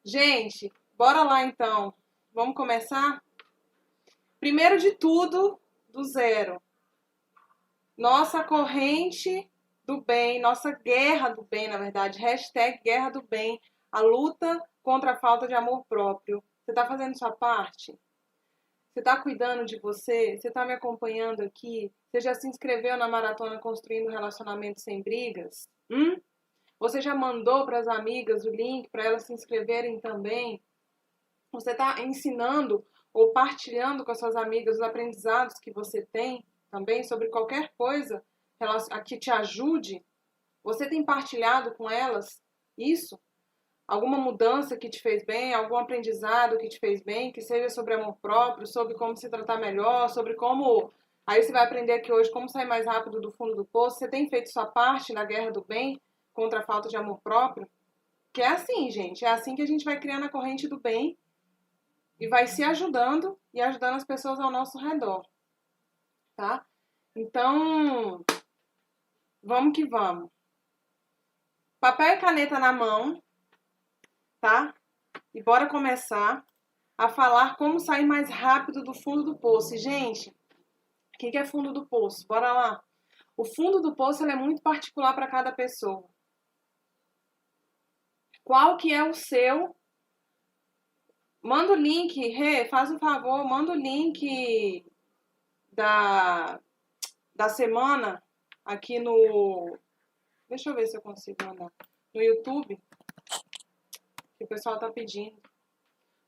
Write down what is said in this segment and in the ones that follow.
Gente, bora lá então. Vamos começar? Primeiro de tudo, do zero. Nossa corrente do bem, nossa guerra do bem, na verdade. Hashtag guerra do bem. A luta contra a falta de amor próprio. Você tá fazendo sua parte? Você tá cuidando de você? Você tá me acompanhando aqui? Você já se inscreveu na maratona Construindo Relacionamentos Sem Brigas? Você já mandou para as amigas o link para elas se inscreverem também? Você está ensinando ou partilhando com as suas amigas os aprendizados que você tem também sobre qualquer coisa que te ajude? Você tem partilhado com elas isso? Alguma mudança que te fez bem, algum aprendizado que te fez bem, que seja sobre amor próprio, sobre como se tratar melhor, sobre como... Aí você vai aprender aqui hoje como sair mais rápido do fundo do poço. Você tem feito sua parte na guerra do bem contra a falta de amor próprio? Que é assim, gente. É assim que a gente vai criando a corrente do bem e vai se ajudando e ajudando as pessoas ao nosso redor, tá? Então, vamos que vamos. Papel e caneta na mão, tá? E bora começar a falar como sair mais rápido do fundo do poço. E, gente, o que é fundo do poço? Bora lá. O fundo do poço ele é muito particular para cada pessoa. Qual que é o seu? Manda o link, faz um favor, manda o link da semana aqui no... Deixa eu ver se eu consigo mandar. No YouTube, que o pessoal tá pedindo.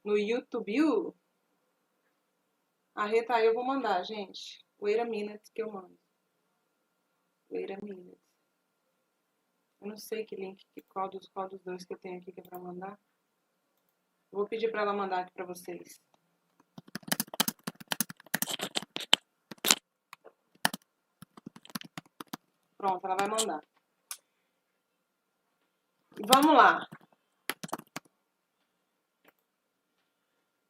No YouTube. A Rita aí eu vou mandar, gente. Wait a minute que eu mando. Wait a minute. Eu não sei que link, qual dos dois que eu tenho aqui que é pra mandar. Vou pedir pra ela mandar aqui pra vocês. Pronto, ela vai mandar. Vamos lá.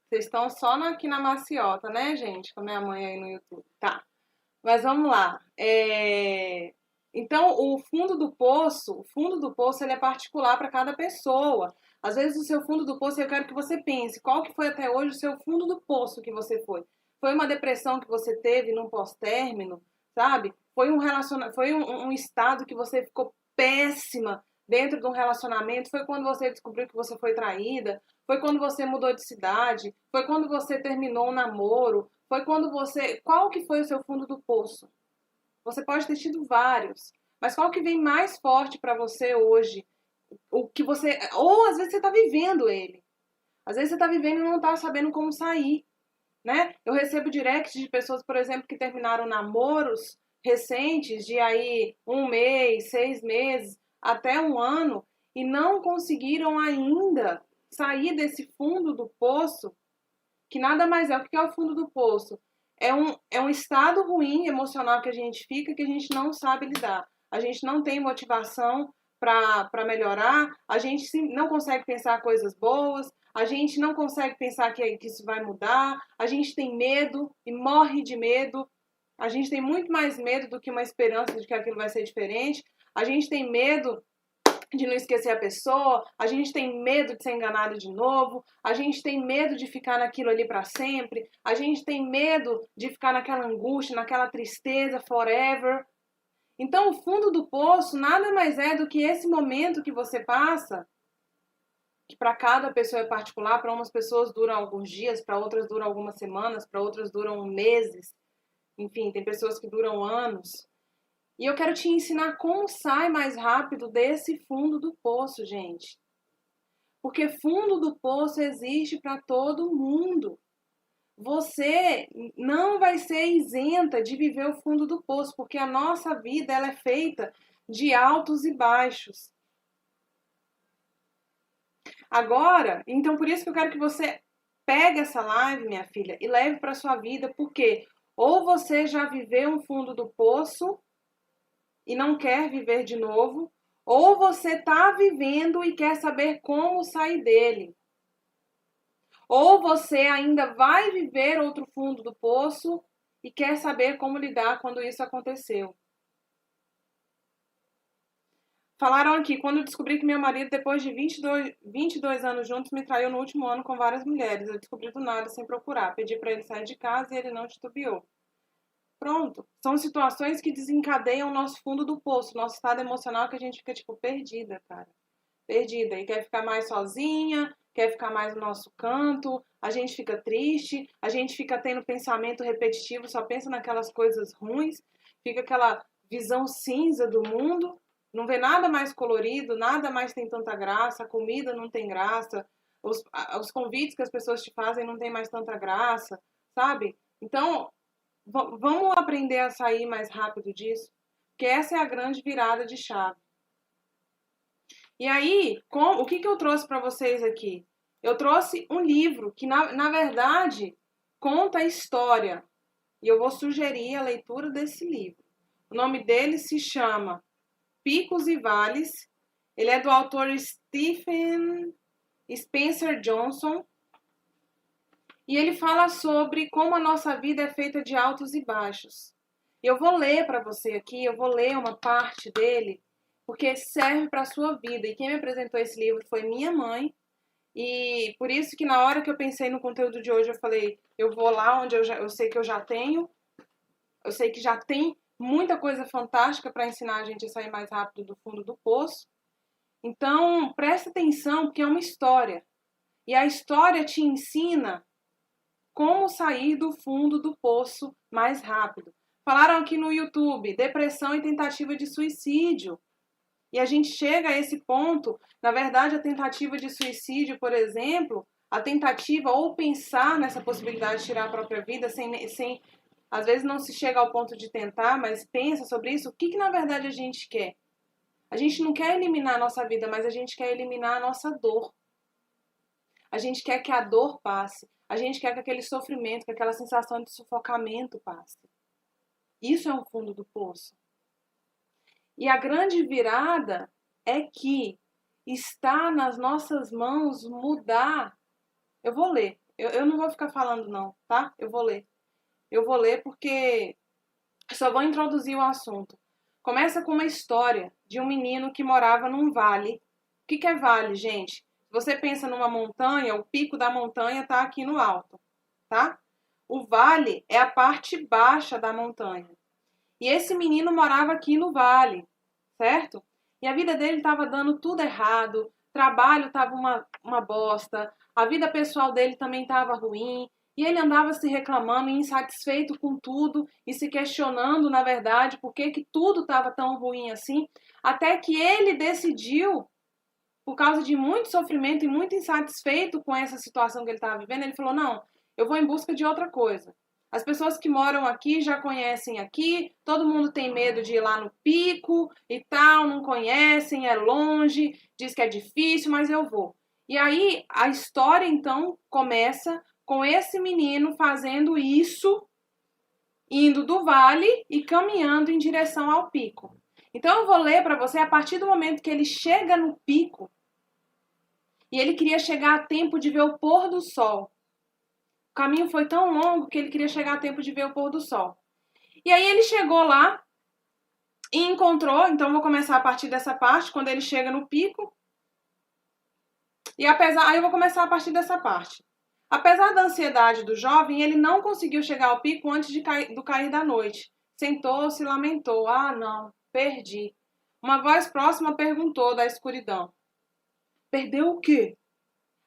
Vocês estão só aqui na maciota, né, gente? Com a minha mãe aí no YouTube. Tá. Mas vamos lá. Então, o fundo do poço ele é particular para cada pessoa. Às vezes o seu fundo do poço, eu quero que você pense, qual que foi até hoje o seu fundo do poço que você foi? Foi uma depressão que você teve num pós-término, sabe? Foi um estado que você ficou péssima dentro de um relacionamento? Foi quando você descobriu que você foi traída? Foi quando você mudou de cidade? Foi quando você terminou um namoro? Foi quando você... Qual que foi o seu fundo do poço? Você pode ter tido vários, mas qual que vem mais forte para você hoje? O que você... Ou às vezes você está vivendo ele. Às vezes você está vivendo e não está sabendo como sair, né? Eu recebo direct de pessoas, por exemplo, que terminaram namoros recentes de aí 1 mês, 6 meses, até 1 ano e não conseguiram ainda sair desse fundo do poço, que nada mais é. O que é o fundo do poço? É um estado ruim emocional que a gente fica, que a gente não sabe lidar. A gente não tem motivação para melhorar, a gente não consegue pensar coisas boas, a gente não consegue pensar que isso vai mudar, a gente tem medo e morre de medo, a gente tem muito mais medo do que uma esperança de que aquilo vai ser diferente, a gente tem medo de não esquecer a pessoa, a gente tem medo de ser enganado de novo, a gente tem medo de ficar naquilo ali para sempre, a gente tem medo de ficar naquela angústia, naquela tristeza forever. Então, o fundo do poço nada mais é do que esse momento que você passa, que para cada pessoa é particular, para umas pessoas duram alguns dias, para outras duram algumas semanas, para outras duram meses, enfim, tem pessoas que duram anos. E eu quero te ensinar como sai mais rápido desse fundo do poço, gente. Porque fundo do poço existe para todo mundo. Você não vai ser isenta de viver o fundo do poço, porque a nossa vida ela é feita de altos e baixos. Agora, então por isso que eu quero que você pegue essa live, minha filha, e leve para sua vida, porque ou você já viveu um fundo do poço e não quer viver de novo, ou você está vivendo e quer saber como sair dele. Ou você ainda vai viver outro fundo do poço e quer saber como lidar quando isso aconteceu. Falaram aqui, quando eu descobri que meu marido, depois de 22 anos juntos, me traiu no último ano com várias mulheres. Eu descobri do nada, sem procurar. Pedi para ele sair de casa e ele não titubeou. Pronto. São situações que desencadeiam o nosso fundo do poço, nosso estado emocional, que a gente fica, tipo, perdida, cara. Perdida. E quer ficar mais sozinha, quer ficar mais no nosso canto, a gente fica triste, a gente fica tendo pensamento repetitivo, só pensa naquelas coisas ruins, fica aquela visão cinza do mundo, não vê nada mais colorido, nada mais tem tanta graça, a comida não tem graça, os convites que as pessoas te fazem não tem mais tanta graça, sabe? Então, vamos aprender a sair mais rápido disso, porque essa é a grande virada de chave. E aí, o que eu trouxe para vocês aqui? Eu trouxe um livro que, na verdade, conta a história. E eu vou sugerir a leitura desse livro. O nome dele se chama Picos e Vales. Ele é do autor Stephen Spencer Johnson. E ele fala sobre como a nossa vida é feita de altos e baixos. E eu vou ler para você aqui, eu vou ler uma parte dele, porque serve para a sua vida. E quem me apresentou esse livro foi minha mãe. E por isso que na hora que eu pensei no conteúdo de hoje, eu falei, eu vou lá onde eu sei que eu já tenho. Eu sei que já tem muita coisa fantástica para ensinar a gente a sair mais rápido do fundo do poço. Então, presta atenção, porque é uma história. E a história te ensina como sair do fundo do poço mais rápido. Falaram aqui no YouTube, depressão e tentativa de suicídio. E a gente chega a esse ponto, na verdade, a tentativa de suicídio, por exemplo, a tentativa ou pensar nessa possibilidade de tirar a própria vida, sem às vezes não se chega ao ponto de tentar, mas pensa sobre isso, o que na verdade a gente quer? A gente não quer eliminar a nossa vida, mas a gente quer eliminar a nossa dor. A gente quer que a dor passe. A gente quer que aquele sofrimento, que aquela sensação de sufocamento passe. Isso é um fundo do poço. E a grande virada é que está nas nossas mãos mudar. Eu vou ler. Eu não vou ficar falando não, tá? Eu vou ler. Eu vou ler porque só vou introduzir o assunto. Começa com uma história de um menino que morava num vale. O que é vale, gente? Se você pensa numa montanha, o pico da montanha está aqui no alto, tá? O vale é a parte baixa da montanha. E esse menino morava aqui no vale, certo? E a vida dele estava dando tudo errado, trabalho estava uma bosta, a vida pessoal dele também estava ruim, e ele andava se reclamando, insatisfeito com tudo e se questionando, na verdade, por que tudo estava tão ruim assim, até que ele decidiu, por causa de muito sofrimento e muito insatisfeito com essa situação que ele estava vivendo, ele falou, não, eu vou em busca de outra coisa. As pessoas que moram aqui já conhecem aqui, todo mundo tem medo de ir lá no pico e tal, não conhecem, é longe, diz que é difícil, mas eu vou. E aí a história então começa com esse menino fazendo isso, indo do vale e caminhando em direção ao pico. Então eu vou ler para você a partir do momento que ele chega no pico e ele queria chegar a tempo de ver o pôr do sol. O caminho foi tão longo que ele queria chegar a tempo de ver o pôr do sol. E aí ele chegou lá e encontrou, então vou começar a partir dessa parte, quando ele chega no pico. Aí eu vou começar a partir dessa parte. Apesar da ansiedade do jovem, ele não conseguiu chegar ao pico antes do cair da noite. Sentou-se e lamentou. Ah, não, perdi. Uma voz próxima perguntou da escuridão. Perdeu o quê?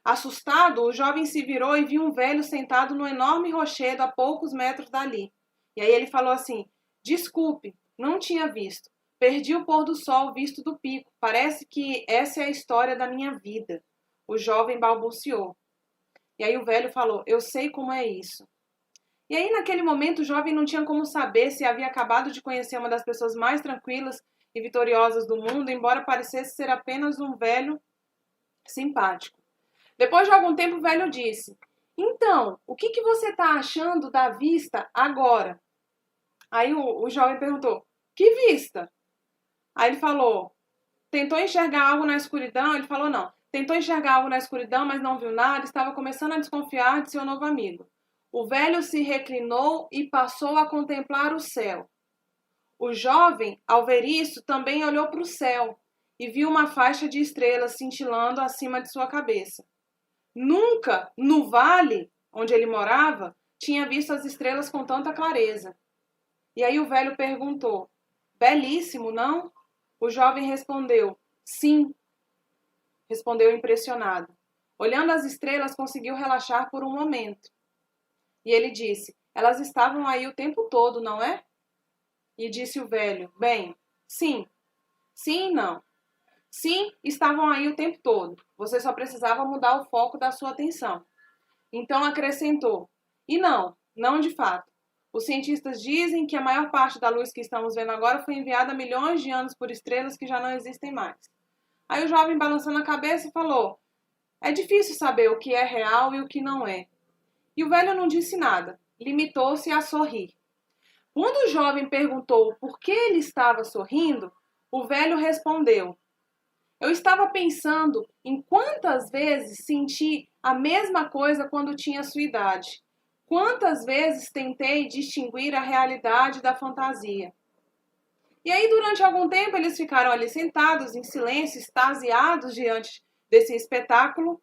Assustado, o jovem se virou e viu um velho sentado no enorme rochedo a poucos metros dali. E aí ele falou assim, desculpe, não tinha visto. Perdi o pôr do sol visto do pico. Parece que essa é a história da minha vida. O jovem balbuciou. E aí o velho falou, eu sei como é isso. E aí naquele momento o jovem não tinha como saber se havia acabado de conhecer uma das pessoas mais tranquilas e vitoriosas do mundo, embora parecesse ser apenas um velho simpático. Depois de algum tempo o velho disse, então, o que você está achando da vista agora? Aí o jovem perguntou, que vista? Aí ele falou, tentou enxergar algo na escuridão? Ele falou, não. Tentou enxergar algo na escuridão, mas não viu nada, estava começando a desconfiar de seu novo amigo. O velho se reclinou e passou a contemplar o céu. O jovem, ao ver isso, também olhou para o céu e viu uma faixa de estrelas cintilando acima de sua cabeça. Nunca, no vale onde ele morava, tinha visto as estrelas com tanta clareza. E aí o velho perguntou: belíssimo, não? O jovem respondeu: sim. Respondeu impressionado. Olhando as estrelas, conseguiu relaxar por um momento. E ele disse: elas estavam aí o tempo todo, não é? E disse o velho: bem, sim. Sim e não. Sim, estavam aí o tempo todo. Você só precisava mudar o foco da sua atenção. Então acrescentou: e não, não de fato. Os cientistas dizem que a maior parte da luz que estamos vendo agora foi enviada há milhões de anos por estrelas que já não existem mais. Aí o jovem, balançando a cabeça, falou: é difícil saber o que é real e o que não é. E o velho não disse nada, limitou-se a sorrir. Quando o jovem perguntou por que ele estava sorrindo, o velho respondeu: eu estava pensando em quantas vezes senti a mesma coisa quando tinha sua idade. Quantas vezes tentei distinguir a realidade da fantasia. E aí, durante algum tempo, eles ficaram ali sentados, em silêncio, extasiados diante desse espetáculo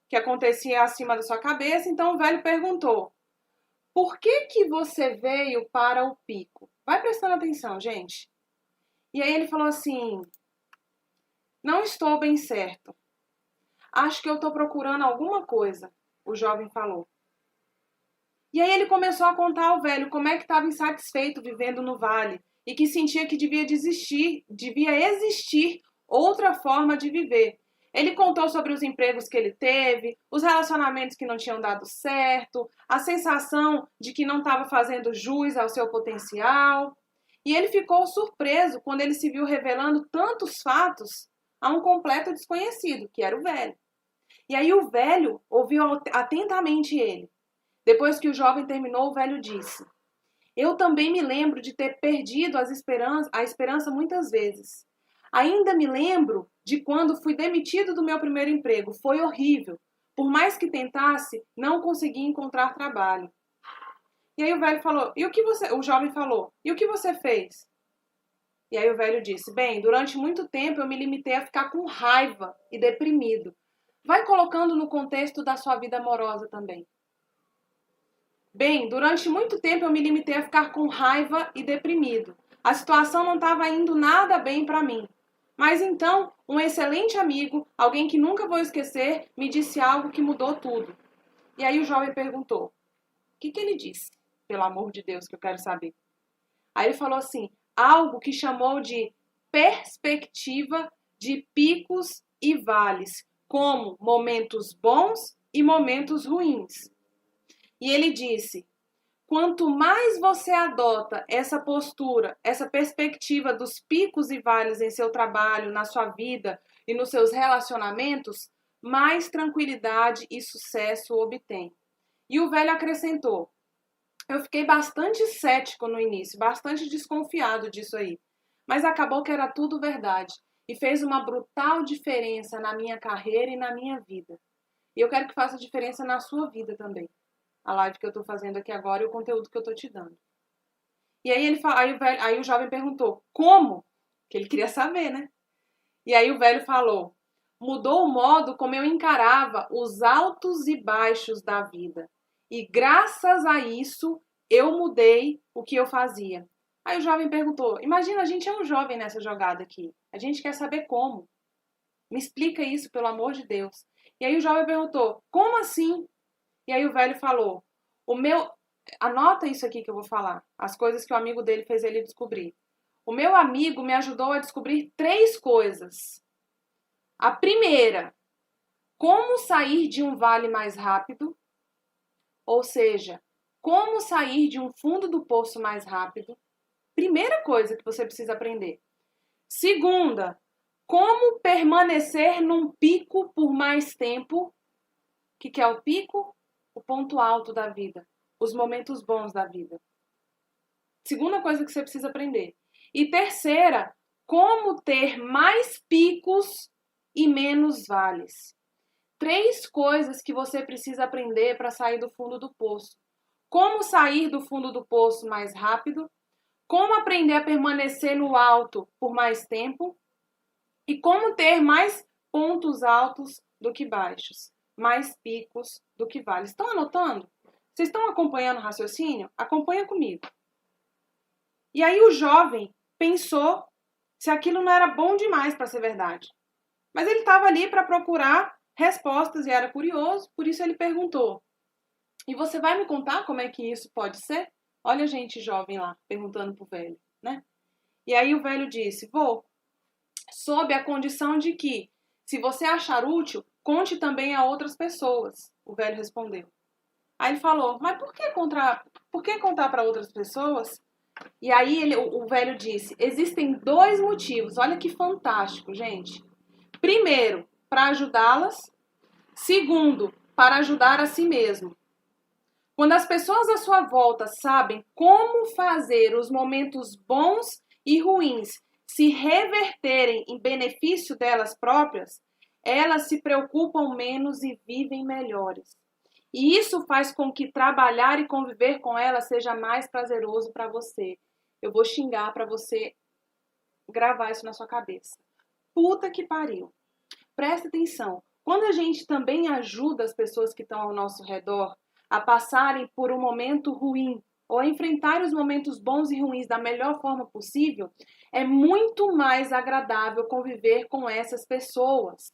que acontecia acima da sua cabeça. Então o velho perguntou: por que você veio para o pico? Vai prestando atenção, gente. E aí ele falou assim: não estou bem certo. Acho que eu estou procurando alguma coisa, o jovem falou. E aí ele começou a contar ao velho como é que estava insatisfeito vivendo no vale e que sentia que devia existir outra forma de viver. Ele contou sobre os empregos que ele teve, os relacionamentos que não tinham dado certo, a sensação de que não estava fazendo jus ao seu potencial. E ele ficou surpreso quando ele se viu revelando tantos fatos a um completo desconhecido, que era o velho. E aí o velho ouviu atentamente ele. Depois que o jovem terminou, o velho disse: eu também me lembro de ter perdido a esperança muitas vezes. Ainda me lembro de quando fui demitido do meu primeiro emprego. Foi horrível. Por mais que tentasse, não consegui encontrar trabalho. E aí o velho falou: o jovem falou: e o que você fez? E aí o velho disse: bem, durante muito tempo eu me limitei a ficar com raiva e deprimido. Vai colocando no contexto da sua vida amorosa também. Bem, durante muito tempo eu me limitei a ficar com raiva e deprimido. A situação não estava indo nada bem para mim. Mas então, um excelente amigo, alguém que nunca vou esquecer, me disse algo que mudou tudo. E aí o jovem perguntou: o que ele disse? Pelo amor de Deus, que eu quero saber. Aí ele falou assim: algo que chamou de perspectiva de picos e vales, como momentos bons e momentos ruins. E ele disse: quanto mais você adota essa postura, essa perspectiva dos picos e vales em seu trabalho, na sua vida e nos seus relacionamentos, mais tranquilidade e sucesso obtém. E o velho acrescentou: eu fiquei bastante cético no início, bastante desconfiado disso aí, mas acabou que era tudo verdade e fez uma brutal diferença na minha carreira e na minha vida. E eu quero que faça diferença na sua vida também. A live que eu estou fazendo aqui agora e o conteúdo que eu estou te dando. E aí, aí o jovem perguntou: como? Que ele queria saber, né? E aí o velho falou: mudou o modo como eu encarava os altos e baixos da vida. E graças a isso, eu mudei o que eu fazia. Aí o jovem perguntou: imagina, a gente é um jovem nessa jogada aqui. A gente quer saber como. Me explica isso, pelo amor de Deus. E aí o jovem perguntou: como assim? E aí o velho falou: anota isso aqui que eu vou falar. As coisas que o amigo dele fez ele descobrir. O meu amigo me ajudou a descobrir 3 coisas. A primeira, como sair de um vale mais rápido, ou seja, como sair de um fundo do poço mais rápido. Primeira coisa que você precisa aprender. Segunda, como permanecer num pico por mais tempo. O que é o pico? O ponto alto da vida, os momentos bons da vida. Segunda coisa que você precisa aprender. E terceira, como ter mais picos e menos vales. 3 coisas que você precisa aprender para sair do fundo do poço. Como sair do fundo do poço mais rápido, como aprender a permanecer no alto por mais tempo E como ter mais pontos altos do que baixos, mais picos do que vales. Estão anotando? Vocês estão acompanhando o raciocínio? Acompanha comigo. E aí o jovem pensou se aquilo não era bom demais para ser verdade. Mas ele estava ali para procurar respostas e era curioso, por isso ele perguntou: e você vai me contar como é que isso pode ser? Olha a gente jovem lá, perguntando pro velho, né? E aí o velho disse: vou, sob a condição de que, se você achar útil, conte também a outras pessoas. O velho respondeu. Aí ele falou: mas por que contar para outras pessoas? E aí o velho disse: existem dois motivos. Olha que fantástico, gente. Primeiro, para ajudá-las. Segundo, para ajudar a si mesmo. Quando as pessoas à sua volta sabem como fazer os momentos bons e ruins se reverterem em benefício delas próprias, elas se preocupam menos e vivem melhores. E isso faz com que trabalhar e conviver com elas seja mais prazeroso para você. Eu vou xingar para você gravar isso na sua cabeça. Puta que pariu. Presta atenção. Quando a gente também ajuda as pessoas que estão ao nosso redor a passarem por um momento ruim ou a enfrentar os momentos bons e ruins da melhor forma possível, é muito mais agradável conviver com essas pessoas.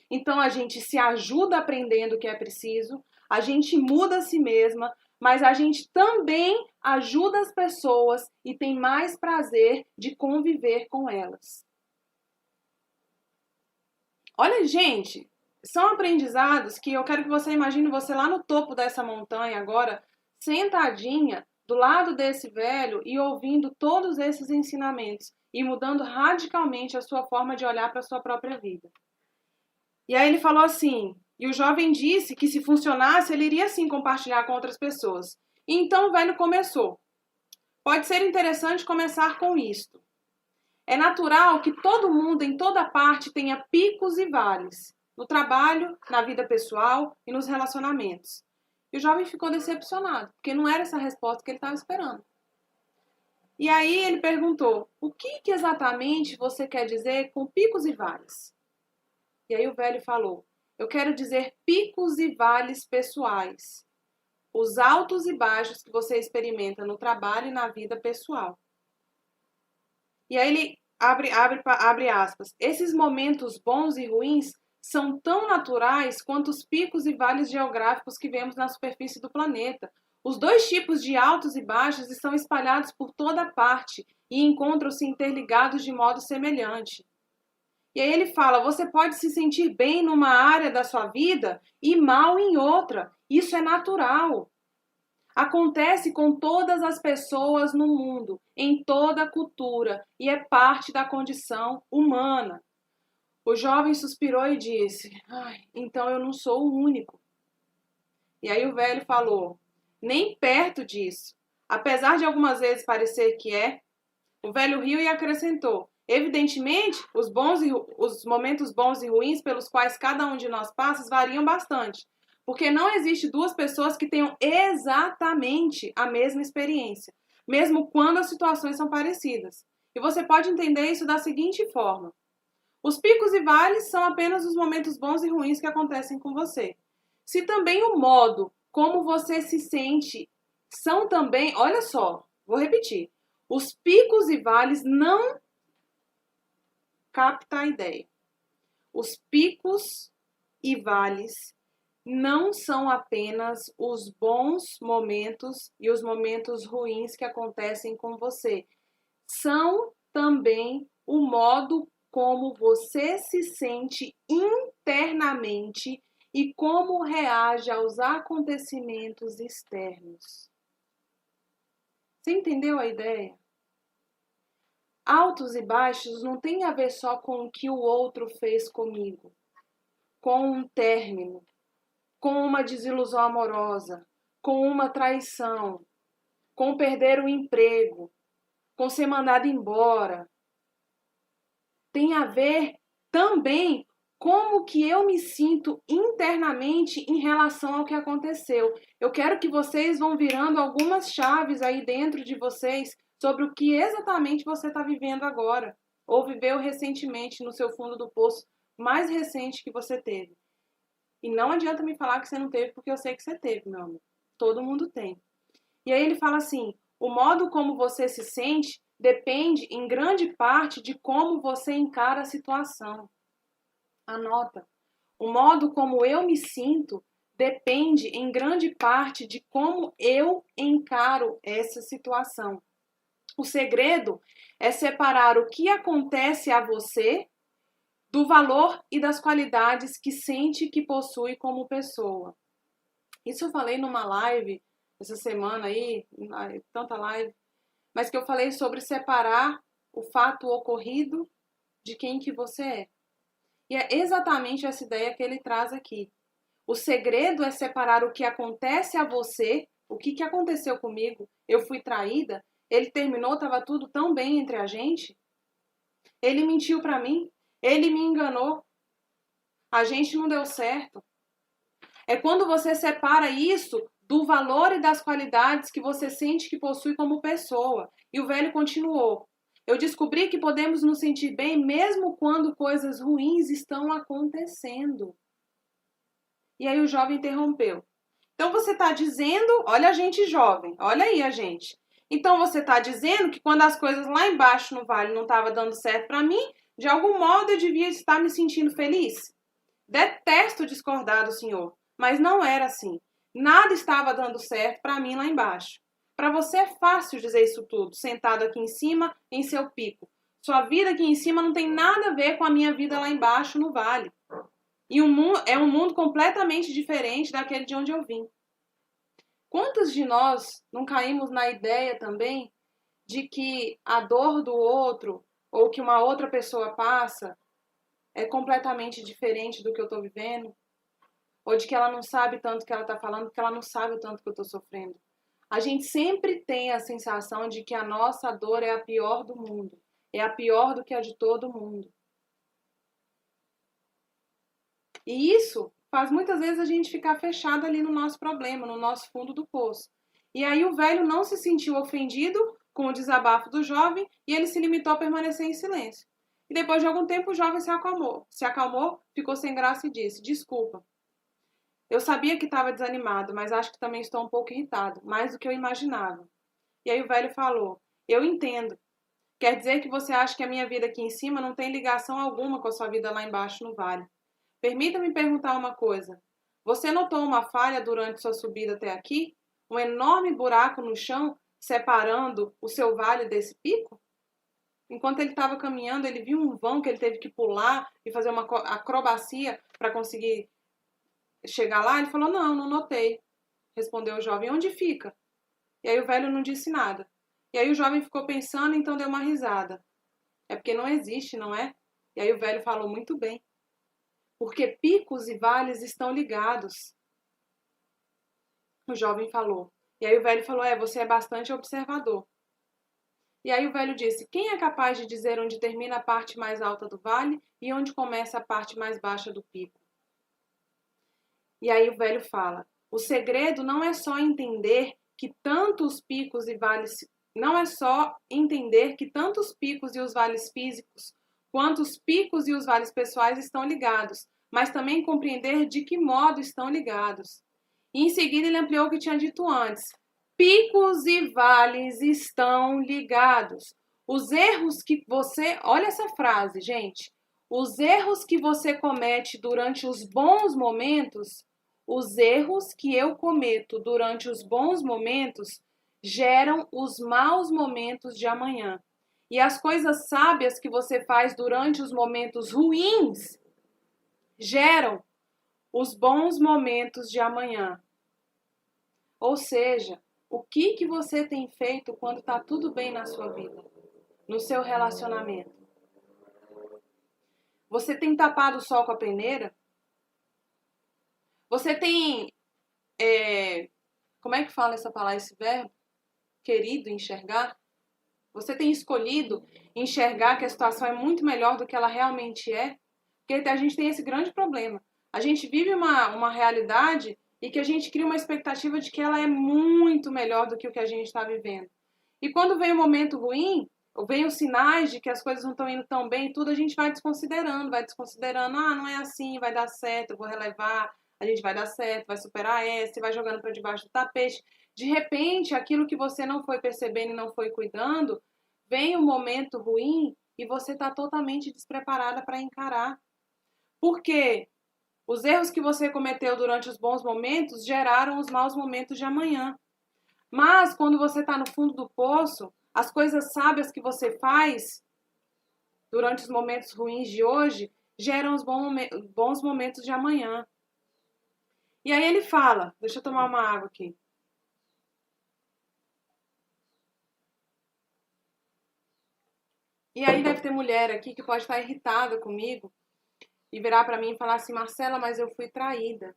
Então a gente se ajuda aprendendo o que é preciso, a gente muda a si mesma, mas a gente também ajuda as pessoas e tem mais prazer de conviver com elas. Olha, gente, são aprendizados que eu quero que você imagine você lá no topo dessa montanha agora, sentadinha do lado desse velho e ouvindo todos esses ensinamentos e mudando radicalmente a sua forma de olhar para a sua própria vida. E aí ele falou assim, e o jovem disse que se funcionasse, ele iria sim compartilhar com outras pessoas. E então o velho começou. Pode ser interessante começar com isto. É natural que todo mundo, em toda parte, tenha picos e vales. No trabalho, na vida pessoal e nos relacionamentos. E o jovem ficou decepcionado, porque não era essa a resposta que ele estava esperando. E aí ele perguntou, o que exatamente você quer dizer com picos e vales? E aí o velho falou, eu quero dizer picos e vales pessoais. Os altos e baixos que você experimenta no trabalho e na vida pessoal. E aí ele abre aspas. Esses momentos bons e ruins são tão naturais quanto os picos e vales geográficos que vemos na superfície do planeta. Os dois tipos de altos e baixos estão espalhados por toda parte e encontram-se interligados de modo semelhante. E aí ele fala, você pode se sentir bem numa área da sua vida e mal em outra. Isso é natural. Acontece com todas as pessoas no mundo, em toda a cultura, e é parte da condição humana. O jovem suspirou e disse, então eu não sou o único. E aí o velho falou, nem perto disso. Apesar de algumas vezes parecer que é, o velho riu e acrescentou, evidentemente, os momentos bons e ruins pelos quais cada um de nós passa variam bastante. Porque não existe duas pessoas que tenham exatamente a mesma experiência, mesmo quando as situações são parecidas. E você pode entender isso da seguinte forma. Os picos e vales são apenas os momentos bons e ruins que acontecem com você. Se também o modo como você se sente são também, olha só, vou repetir. Os picos e vales não capta a ideia. Os picos e vales não são apenas os bons momentos e os momentos ruins que acontecem com você. São também o modo como você se sente internamente e como reage aos acontecimentos externos. Você entendeu a ideia? Altos e baixos não tem a ver só com o que o outro fez comigo, com um término, com uma desilusão amorosa, com uma traição, com perder o emprego, com ser mandado embora. Tem a ver também como que eu me sinto internamente em relação ao que aconteceu. Eu quero que vocês vão virando algumas chaves aí dentro de vocês sobre o que exatamente você está vivendo agora. ou viveu recentemente no seu fundo do poço mais recente que você teve. E não adianta me falar que você não teve, porque eu sei que você teve, meu amor. Todo mundo tem. E aí ele fala assim, o modo como você se sente depende em grande parte de como você encara a situação. Anota. O modo como eu me sinto depende em grande parte de como eu encaro essa situação. O segredo é separar o que acontece a você do valor e das qualidades que sente que possui como pessoa. Isso eu falei numa live essa semana aí, tanta live, mas que eu falei sobre separar o fato ocorrido de quem que você é. E é exatamente essa ideia que ele traz aqui. O segredo é separar o que acontece a você, o que aconteceu comigo, eu fui traída, ele terminou, estava tudo tão bem entre a gente, ele mentiu para mim, ele me enganou, a gente não deu certo. É quando você separa isso do valor e das qualidades que você sente que possui como pessoa. E o velho continuou. Eu descobri que podemos nos sentir bem mesmo quando coisas ruins estão acontecendo. E aí o jovem interrompeu. Então você está dizendo, olha a gente jovem, olha aí a gente. Então você está dizendo que quando as coisas lá embaixo no vale não estavam dando certo para mim, de algum modo eu devia estar me sentindo feliz? Detesto discordar do senhor, mas não era assim. Nada estava dando certo para mim lá embaixo. Para você é fácil dizer isso tudo, sentado aqui em cima, em seu pico. Sua vida aqui em cima não tem nada a ver com a minha vida lá embaixo no vale. E é um mundo completamente diferente daquele de onde eu vim. Quantos de nós não caímos na ideia também de que a dor do outro ou que uma outra pessoa passa é completamente diferente do que eu estou vivendo? Ou de que ela não sabe tanto o que ela está falando, porque ela não sabe o tanto que eu estou sofrendo? A gente sempre tem a sensação de que a nossa dor é a pior do mundo. É a pior do que a de todo mundo. E isso faz muitas vezes a gente ficar fechado ali no nosso problema, no nosso fundo do poço. E aí o velho não se sentiu ofendido com o desabafo do jovem e ele se limitou a permanecer em silêncio. E depois de algum tempo o jovem se acalmou, ficou sem graça e disse: desculpa, eu sabia que estava desanimado, mas acho que também estou um pouco irritado, mais do que eu imaginava. E aí o velho falou: eu entendo. Quer dizer que você acha que a minha vida aqui em cima não tem ligação alguma com a sua vida lá embaixo no vale. Permita-me perguntar uma coisa. Você notou uma falha durante sua subida até aqui? Um enorme buraco no chão separando o seu vale desse pico? Enquanto ele estava caminhando, ele viu um vão que ele teve que pular e fazer uma acrobacia para conseguir chegar lá. Ele falou: não, não notei. Respondeu o jovem: onde fica? E aí o velho não disse nada. E aí o jovem ficou pensando, então deu uma risada. É porque não existe, não é? E aí o velho falou: muito bem. Porque picos e vales estão ligados. O jovem falou. E aí o velho falou: você é bastante observador. E aí o velho disse: quem é capaz de dizer onde termina a parte mais alta do vale e onde começa a parte mais baixa do pico? E aí o velho fala: o segredo não é só entender que tantos picos e vales, não é só entender que tantos picos e os vales físicos, quanto os picos e os vales pessoais estão ligados, mas também compreender de que modo estão ligados. E em seguida ele ampliou o que tinha dito antes. Picos e vales estão ligados. Os erros que você... Olha essa frase, gente. Os erros que você comete durante os bons momentos, os erros que eu cometo durante os bons momentos geram os maus momentos de amanhã. E as coisas sábias que você faz durante os momentos ruins geram os bons momentos de amanhã. Ou seja, o que você tem feito quando está tudo bem na sua vida, no seu relacionamento? Você tem tapado o sol com a peneira? Você tem, como é que fala essa palavra, esse verbo? Querido enxergar? Você tem escolhido enxergar que a situação é muito melhor do que ela realmente é? Porque a gente tem esse grande problema. A gente vive uma realidade e que a gente cria uma expectativa de que ela é muito melhor do que o que a gente está vivendo. E quando vem um momento ruim, vem os sinais de que as coisas não estão indo tão bem, tudo a gente vai desconsiderando, não é assim, vai dar certo, eu vou relevar, a gente vai dar certo, vai superar essa, vai jogando para debaixo do tapete. De repente, aquilo que você não foi percebendo e não foi cuidando, vem um momento ruim e você está totalmente despreparada para encarar. Por quê? Os erros que você cometeu durante os bons momentos geraram os maus momentos de amanhã. Mas quando você está no fundo do poço, as coisas sábias que você faz durante os momentos ruins de hoje geram os bons momentos de amanhã. E aí ele fala, deixa eu tomar uma água aqui. E aí deve ter mulher aqui que pode estar irritada comigo e virar para mim e falar assim, Marcela, mas eu fui traída.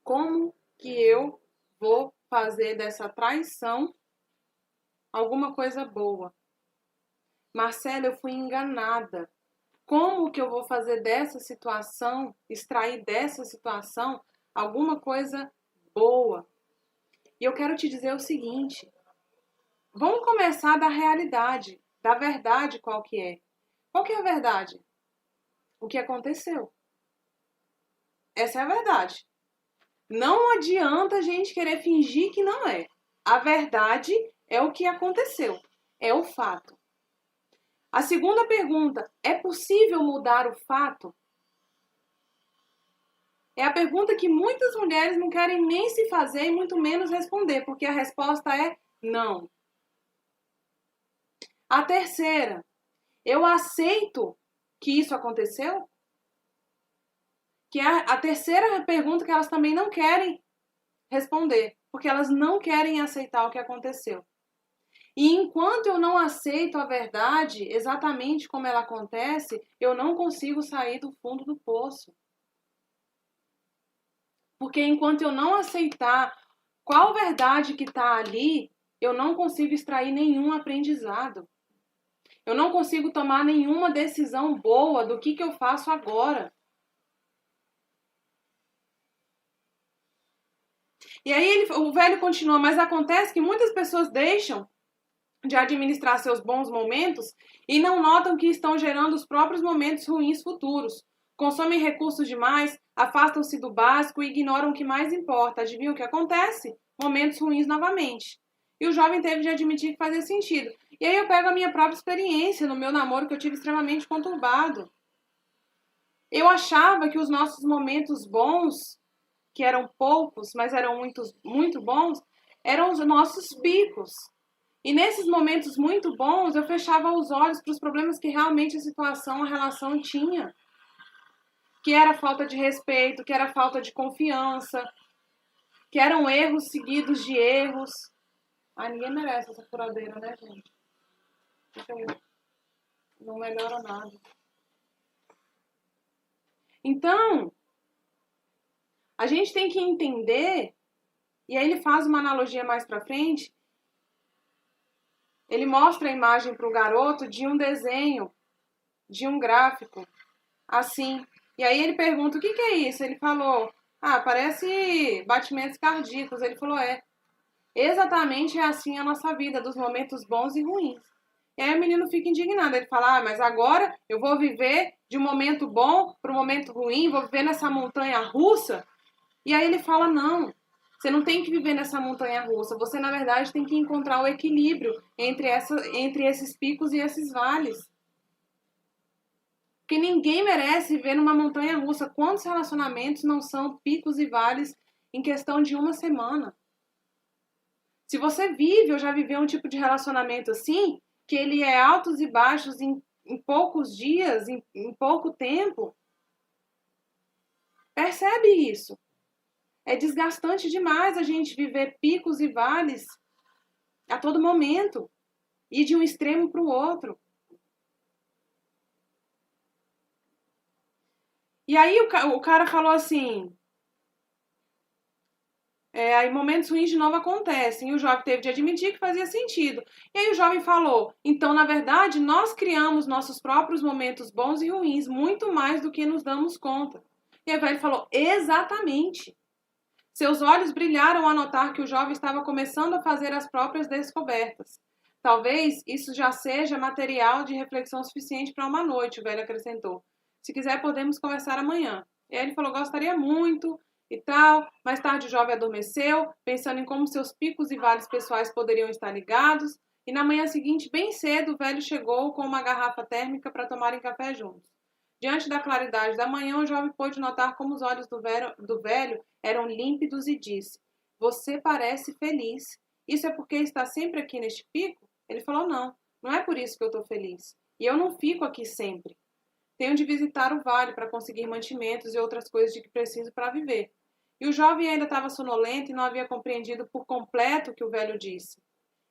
Como que eu vou fazer dessa traição alguma coisa boa? Marcela, eu fui enganada. Como que eu vou fazer dessa situação, extrair dessa situação alguma coisa boa? E eu quero te dizer o seguinte, vamos começar da realidade, da verdade qual que é. Qual que é a verdade? O que aconteceu. Essa é a verdade. Não adianta a gente querer fingir que não é. A verdade é o que aconteceu. É o fato. A segunda pergunta, é possível mudar o fato? É a pergunta que muitas mulheres não querem nem se fazer e muito menos responder, porque a resposta é não. A terceira, eu aceito que isso aconteceu? Que é a terceira pergunta que elas também não querem responder, porque elas não querem aceitar o que aconteceu. E enquanto eu não aceito a verdade exatamente como ela acontece, eu não consigo sair do fundo do poço. Porque enquanto eu não aceitar qual verdade que está ali, eu não consigo extrair nenhum aprendizado. Eu não consigo tomar nenhuma decisão boa do que eu faço agora. E aí o velho continua, mas acontece que muitas pessoas deixam de administrar seus bons momentos e não notam que estão gerando os próprios momentos ruins futuros. Consomem recursos demais, afastam-se do básico e ignoram o que mais importa. Adivinha o que acontece? Momentos ruins novamente. E o jovem teve de admitir que fazia sentido. E aí eu pego a minha própria experiência no meu namoro, que eu tive extremamente conturbado. Eu achava que os nossos momentos bons, que eram poucos, mas eram muito bons, eram os nossos picos. E nesses momentos muito bons, eu fechava os olhos para os problemas que realmente a relação tinha. Que era falta de respeito, que era falta de confiança, que eram erros seguidos de erros. Ah, ninguém merece essa furadeira, né, gente? Não melhora nada. Então, a gente tem que entender, e aí ele faz uma analogia mais pra frente, ele mostra a imagem para o garoto de um desenho, de um gráfico, assim. E aí ele pergunta, o que é isso? Ele falou, parece batimentos cardíacos. Ele falou, exatamente é assim a nossa vida, dos momentos bons e ruins. E aí o menino fica indignado, ele fala, mas agora eu vou viver de um momento bom para um momento ruim, vou viver nessa montanha russa? E aí ele fala, não, você não tem que viver nessa montanha russa, você na verdade tem que encontrar o equilíbrio entre esses picos e esses vales. Porque ninguém merece viver numa montanha russa. Quantos relacionamentos não são picos e vales em questão de uma semana? Se você vive ou já viveu um tipo de relacionamento assim, que ele é altos e baixos em poucos dias, em pouco tempo, percebe isso. É desgastante demais a gente viver picos e vales a todo momento, ir de um extremo para o outro. E aí o cara falou assim, aí momentos ruins de novo acontecem, e o jovem teve de admitir que fazia sentido. E aí o jovem falou, então na verdade nós criamos nossos próprios momentos bons e ruins, muito mais do que nos damos conta. E aí o velho falou, exatamente. Seus olhos brilharam ao notar que o jovem estava começando a fazer as próprias descobertas. Talvez isso já seja material de reflexão suficiente para uma noite, o velho acrescentou. Se quiser, podemos conversar amanhã. E aí ele falou, gostaria muito e tal. Mais tarde o jovem adormeceu, pensando em como seus picos e vales pessoais poderiam estar ligados. E na manhã seguinte, bem cedo, o velho chegou com uma garrafa térmica para tomarem café juntos. Diante da claridade da manhã, o jovem pôde notar como os olhos do velho eram límpidos e disse, você parece feliz. Isso é porque está sempre aqui neste pico? Ele falou, não é por isso que eu estou feliz. E eu não fico aqui sempre. Tenho de visitar o vale para conseguir mantimentos e outras coisas de que preciso para viver. E o jovem ainda estava sonolento e não havia compreendido por completo o que o velho disse.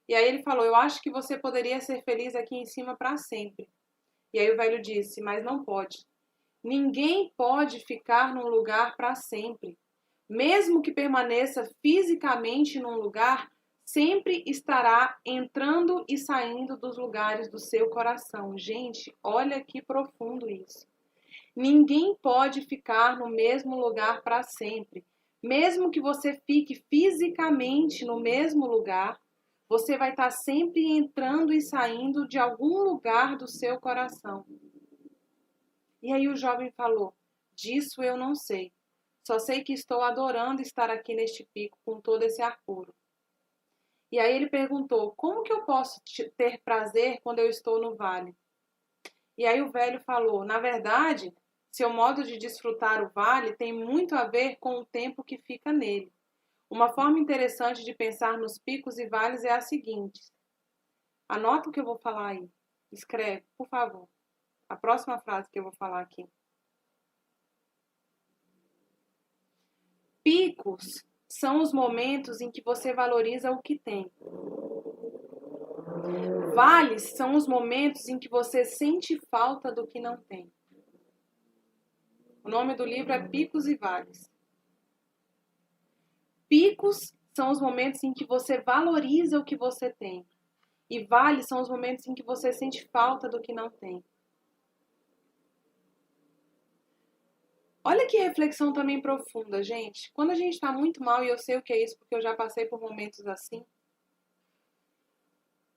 E aí ele falou, eu acho que você poderia ser feliz aqui em cima para sempre. E aí o velho disse, mas não pode. Ninguém pode ficar num lugar para sempre. Mesmo que permaneça fisicamente num lugar, sempre estará entrando e saindo dos lugares do seu coração. Gente, olha que profundo isso. Ninguém pode ficar no mesmo lugar para sempre. Mesmo que você fique fisicamente no mesmo lugar, você vai estar sempre entrando e saindo de algum lugar do seu coração. E aí o jovem falou, disso eu não sei. Só sei que estou adorando estar aqui neste pico com todo esse ar puro. E aí ele perguntou, como que eu posso ter prazer quando eu estou no vale? E aí o velho falou, na verdade, seu modo de desfrutar o vale tem muito a ver com o tempo que fica nele. Uma forma interessante de pensar nos picos e vales é a seguinte. Anota o que eu vou falar aí. Escreve, por favor. A próxima frase que eu vou falar aqui. Picos são os momentos em que você valoriza o que tem. Vales são os momentos em que você sente falta do que não tem. O nome do livro é Picos e Vales. Picos são os momentos em que você valoriza o que você tem. E vales são os momentos em que você sente falta do que não tem. Olha que reflexão também profunda, gente. Quando a gente está muito mal, e eu sei o que é isso porque eu já passei por momentos assim,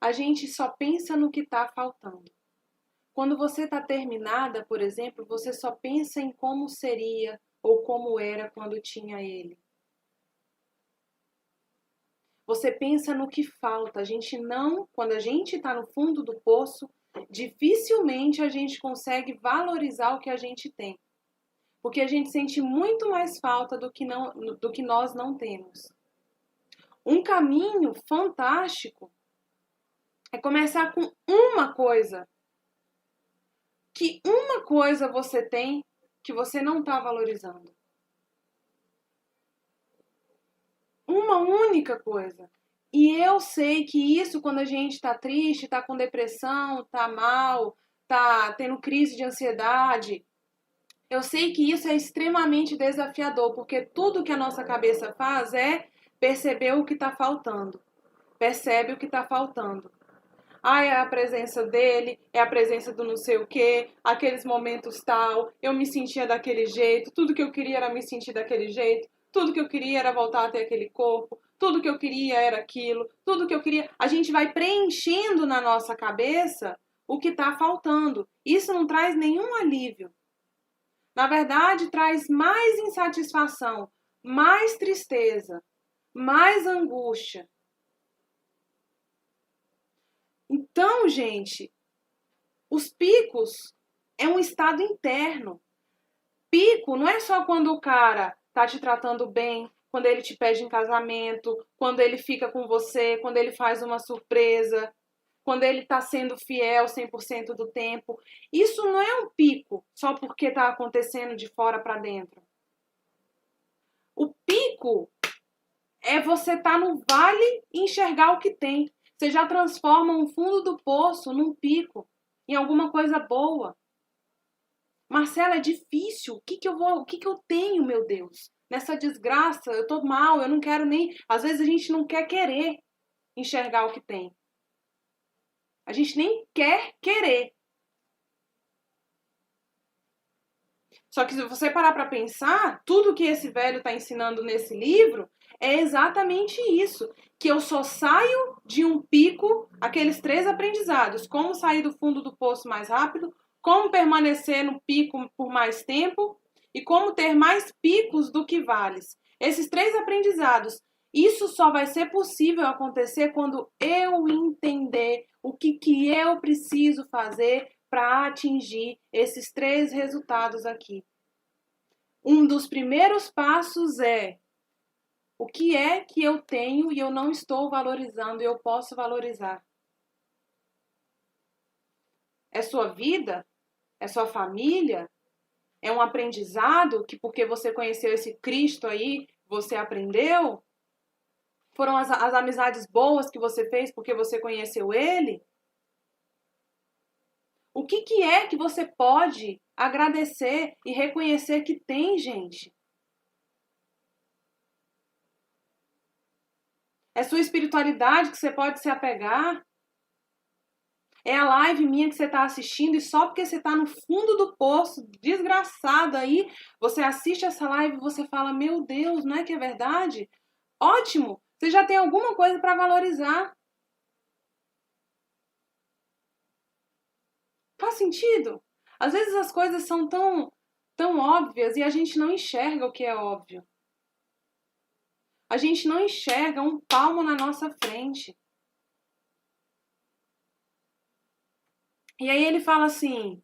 a gente só pensa no que está faltando. Quando você está terminada, por exemplo, você só pensa em como seria ou como era quando tinha ele. Você pensa no que falta. A gente não, quando a gente está no fundo do poço, dificilmente a gente consegue valorizar o que a gente tem. Porque a gente sente muito mais falta do que nós não temos. Um caminho fantástico é começar com uma coisa. Que uma coisa você tem que você não está valorizando. Uma única coisa. E eu sei que isso, quando a gente está triste, está com depressão, está mal, está tendo crise de ansiedade, eu sei que isso é extremamente desafiador, porque tudo que a nossa cabeça faz é perceber o que está faltando. Percebe o que está faltando. Ah, é a presença dele, é a presença do não sei o quê, aqueles momentos tal, eu me sentia daquele jeito, tudo que eu queria era me sentir daquele jeito, tudo que eu queria era voltar a ter aquele corpo, tudo que eu queria era aquilo, tudo que eu queria... A gente vai preenchendo na nossa cabeça o que está faltando. Isso não traz nenhum alívio. Na verdade, traz mais insatisfação, mais tristeza, mais angústia. Então, gente, os picos é um estado interno. Pico não é só quando o cara tá te tratando bem, quando ele te pede em casamento, quando ele fica com você, quando ele faz uma surpresa, quando ele tá sendo fiel 100% do tempo. Isso não é um pico só porque tá acontecendo de fora para dentro. O pico é você tá no vale e enxergar o que tem. Você já transforma um fundo do poço num pico, em alguma coisa boa. Marcela, é difícil. O que eu tenho, meu Deus? Nessa desgraça, eu tô mal, eu não quero nem... Às vezes a gente não quer querer enxergar o que tem. A gente nem quer querer. Só que se você parar para pensar, tudo que esse velho está ensinando nesse livro é exatamente isso, que eu só saio de um pico, aqueles 3 aprendizados, como sair do fundo do poço mais rápido, como permanecer no pico por mais tempo e como ter mais picos do que vales. Esses 3 aprendizados, isso só vai ser possível acontecer quando eu entender o que eu preciso fazer para atingir esses 3 resultados aqui. Um dos primeiros passos é o que é que eu tenho e eu não estou valorizando e eu posso valorizar. É sua vida? É sua família? É um aprendizado que porque você conheceu esse Cristo aí, você aprendeu? Foram as amizades boas que você fez porque você conheceu ele? O que é que você pode agradecer e reconhecer que tem, gente? É sua espiritualidade que você pode se apegar? É a live minha que você está assistindo e só porque você está no fundo do poço, desgraçado aí, você assiste essa live e você fala, meu Deus, não é que é verdade? Ótimo! Você já tem alguma coisa para valorizar. Faz sentido? Às vezes as coisas são tão óbvias e a gente não enxerga o que é óbvio. A gente não enxerga um palmo na nossa frente. E aí ele fala assim,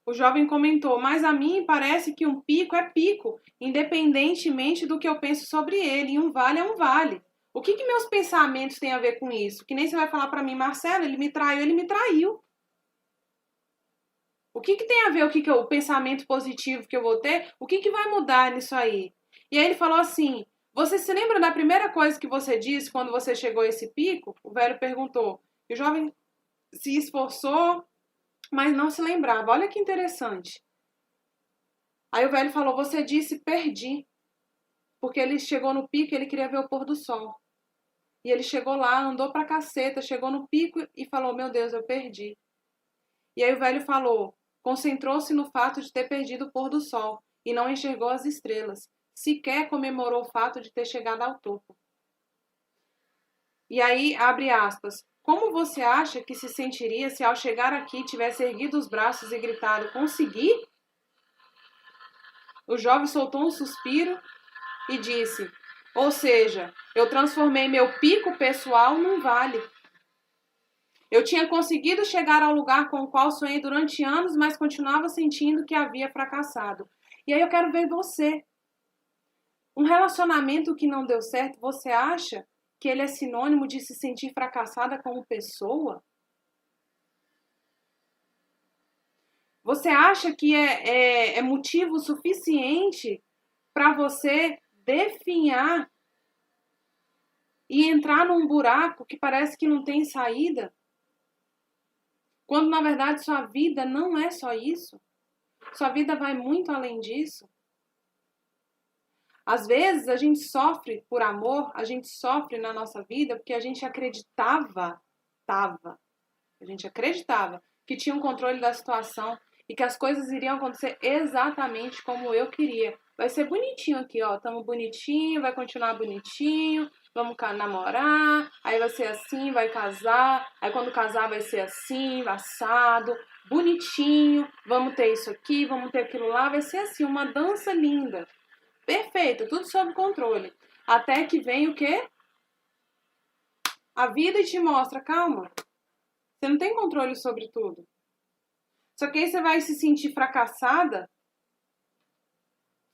o jovem comentou, mas a mim parece que um pico é pico, independentemente do que eu penso sobre ele, e um vale é um vale. O que meus pensamentos têm a ver com isso? Que nem você vai falar para mim, Marcelo, ele me traiu, ele me traiu. O que tem a ver o pensamento positivo que eu vou ter? O que vai mudar nisso aí? E aí ele falou assim, você se lembra da primeira coisa que você disse quando você chegou a esse pico? O velho perguntou. E o jovem se esforçou, mas não se lembrava. Olha que interessante. Aí o velho falou, você disse perdi. Porque ele chegou no pico e ele queria ver o pôr do sol. E ele chegou lá, andou pra caceta, chegou no pico e falou, meu Deus, eu perdi. E aí o velho falou, concentrou-se no fato de ter perdido o pôr do sol e não enxergou as estrelas. Sequer comemorou o fato de ter chegado ao topo. E aí, abre aspas, como você acha que se sentiria se ao chegar aqui tivesse erguido os braços e gritado, consegui? O jovem soltou um suspiro e disse, ou seja, eu transformei meu pico pessoal num vale. Eu tinha conseguido chegar ao lugar com o qual sonhei durante anos, mas continuava sentindo que havia fracassado. E aí eu quero ver você. Um relacionamento que não deu certo, você acha que ele é sinônimo de se sentir fracassada como pessoa? Você acha que é motivo suficiente para você definhar e entrar num buraco que parece que não tem saída? Quando na verdade sua vida não é só isso. Sua vida vai muito além disso. Às vezes a gente sofre por amor, a gente sofre na nossa vida porque a gente a gente acreditava que tinha um controle da situação e que as coisas iriam acontecer exatamente como eu queria. Vai ser bonitinho aqui, ó, tamo bonitinho, vai continuar bonitinho, vamos namorar, aí vai ser assim, vai casar, aí quando casar vai ser assim, assado, bonitinho, vamos ter isso aqui, vamos ter aquilo lá, vai ser assim, uma dança linda. Perfeito, tudo sob controle. Até que vem o quê? A vida te mostra, calma, você não tem controle sobre tudo. Só que aí você vai se sentir fracassada,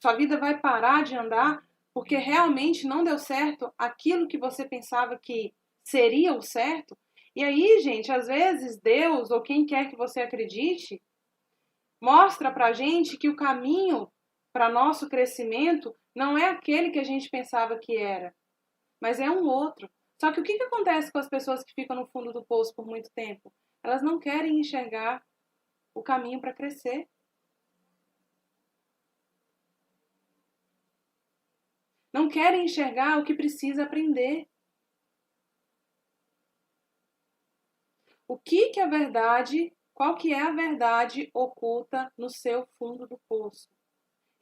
sua vida vai parar de andar porque realmente não deu certo aquilo que você pensava que seria o certo. E aí, gente, às vezes Deus ou quem quer que você acredite mostra pra gente que o caminho para nosso crescimento não é aquele que a gente pensava que era, mas é um outro. Só que o que acontece com as pessoas que ficam no fundo do poço por muito tempo? Elas não querem enxergar o caminho para crescer. Não querem enxergar o que precisa aprender. O que é a verdade? Qual que é a verdade oculta no seu fundo do poço?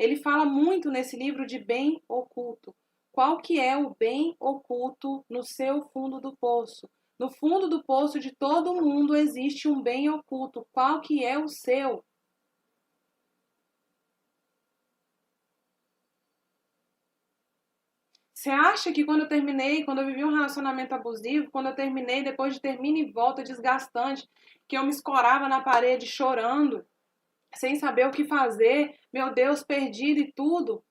ele fala muito nesse livro de bem oculto. Qual que é o bem oculto no seu fundo do poço? No fundo do poço de todo mundo existe um bem oculto. Qual que é o seu? Você acha que quando eu vivi um relacionamento abusivo, quando eu terminei, depois de termina e volta desgastante, que eu me escorava na parede chorando, sem saber o que fazer, meu Deus, perdido e tudo?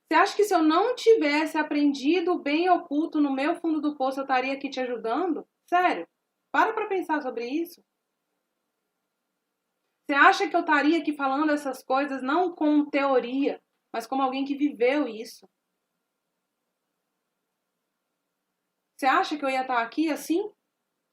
Você acha que se eu não tivesse aprendido o bem oculto no meu fundo do poço, eu estaria aqui te ajudando? Sério? Para pensar sobre isso. Você acha que eu estaria aqui falando essas coisas não como teoria, mas como alguém que viveu isso? Você acha que eu ia estar aqui assim,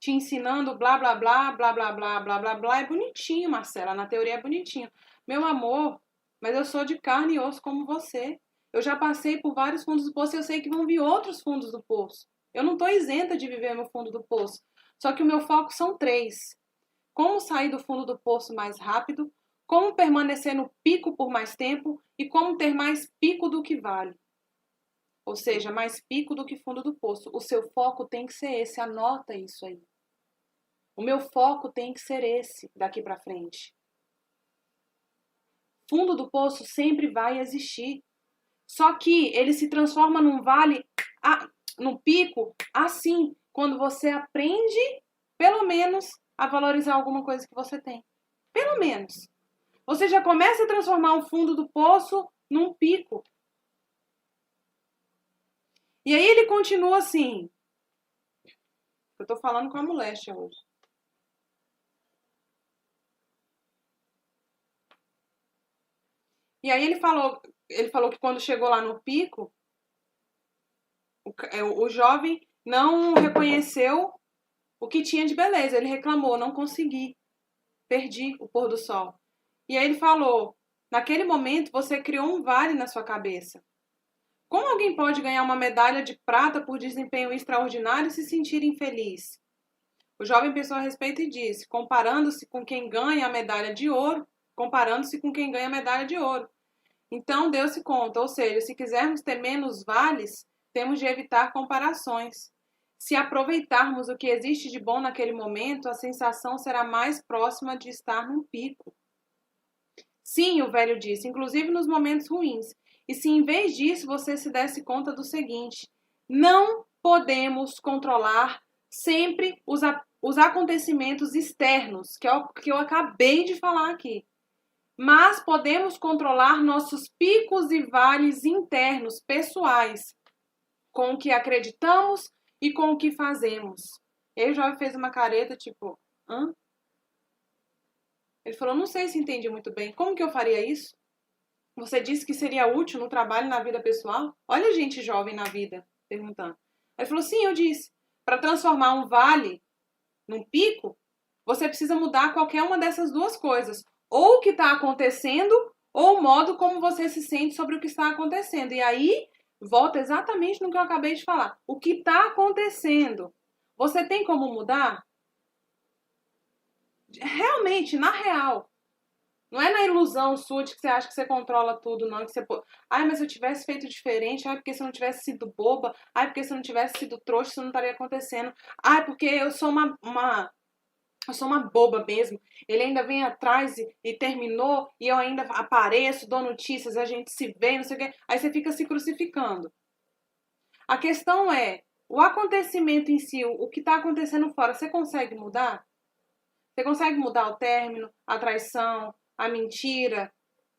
te ensinando blá blá blá, blá blá blá, blá blá blá? É bonitinho, Marcela, na teoria é bonitinho. Meu amor, mas eu sou de carne e osso como você. Eu já passei por vários fundos do poço e eu sei que vão vir outros fundos do poço. Eu não estou isenta de viver meu fundo do poço. Só que o meu foco são três: como sair do fundo do poço mais rápido, como permanecer no pico por mais tempo e como ter mais pico do que vale. Ou seja, mais pico do que fundo do poço. O seu foco tem que ser esse, anota isso aí. O meu foco tem que ser esse daqui para frente. Fundo do poço sempre vai existir. Só que ele se transforma num vale, num pico, assim, quando você aprende, pelo menos, a valorizar alguma coisa que você tem. Pelo menos. Você já começa a transformar o fundo do poço num pico. E aí ele continua assim. Eu tô falando com a moléstia hoje. E aí ele falou que quando chegou lá no pico, o jovem não reconheceu o que tinha de beleza. Ele reclamou, não consegui, perdi o pôr do sol. E aí ele falou, naquele momento você criou um vale na sua cabeça. Como alguém pode ganhar uma medalha de prata por desempenho extraordinário e se sentir infeliz? O jovem pensou a respeito e disse, comparando-se com quem ganha a medalha de ouro, comparando-se com quem ganha a medalha de ouro. Então deu-se conta, ou seja, se quisermos ter menos vales, temos de evitar comparações. Se aproveitarmos o que existe de bom naquele momento, a sensação será mais próxima de estar num pico. Sim, o velho disse, inclusive nos momentos ruins. E se em vez disso você se desse conta do seguinte: não podemos controlar sempre os acontecimentos externos, que é o que eu acabei de falar aqui. Mas podemos controlar nossos picos e vales internos, pessoais, com o que acreditamos e com o que fazemos. Ele já fez uma careta tipo, hã? Ele falou, não sei se entendi muito bem. Como que eu faria isso? Você disse que seria útil no trabalho e na vida pessoal? Olha a gente jovem na vida, perguntando. Ele falou, sim, eu disse. Para transformar um vale num pico, você precisa mudar qualquer uma dessas duas coisas. Ou o que está acontecendo, ou o modo como você se sente sobre o que está acontecendo. E aí, volta exatamente no que eu acabei de falar. O que está acontecendo? Você tem como mudar? Realmente, na real. Não é na ilusão sua de que você acha que você controla tudo, não. Que você... Ai, mas se eu tivesse feito diferente, ai, porque se eu não tivesse sido boba, ai, porque se eu não tivesse sido trouxa, isso não estaria acontecendo. Ai, porque eu sou eu sou uma boba mesmo. Ele ainda vem atrás e terminou, e eu ainda apareço, dou notícias, a gente se vê, não sei o quê. Aí você fica se crucificando. A questão é, o acontecimento em si, o que está acontecendo fora, você consegue mudar? Você consegue mudar o término, a traição, a mentira?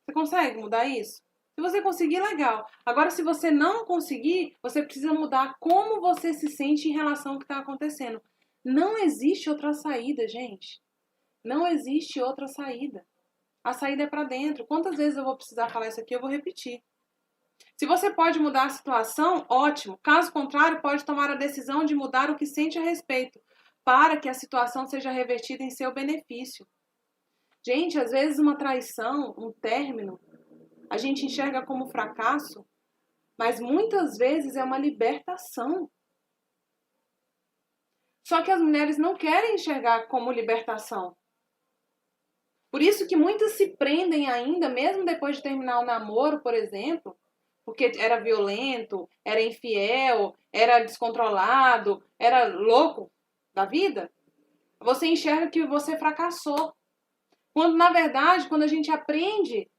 Você consegue mudar isso? Se você conseguir, legal. Agora, se você não conseguir, você precisa mudar como você se sente em relação ao que está acontecendo. Não existe outra saída, gente. Não existe outra saída. A saída é para dentro. Quantas vezes eu vou precisar falar isso aqui, eu vou repetir. Se você pode mudar a situação, ótimo. Caso contrário, pode tomar a decisão de mudar o que sente a respeito, para que a situação seja revertida em seu benefício. Gente, às vezes uma traição, um término, a gente enxerga como fracasso, mas muitas vezes é uma libertação. Só que as mulheres não querem enxergar como libertação. Por isso que muitas se prendem ainda, mesmo depois de terminar o namoro, por exemplo, porque era violento, era infiel, era descontrolado, era louco da vida. Você enxerga que você fracassou. Quando, na verdade, quando a gente aprende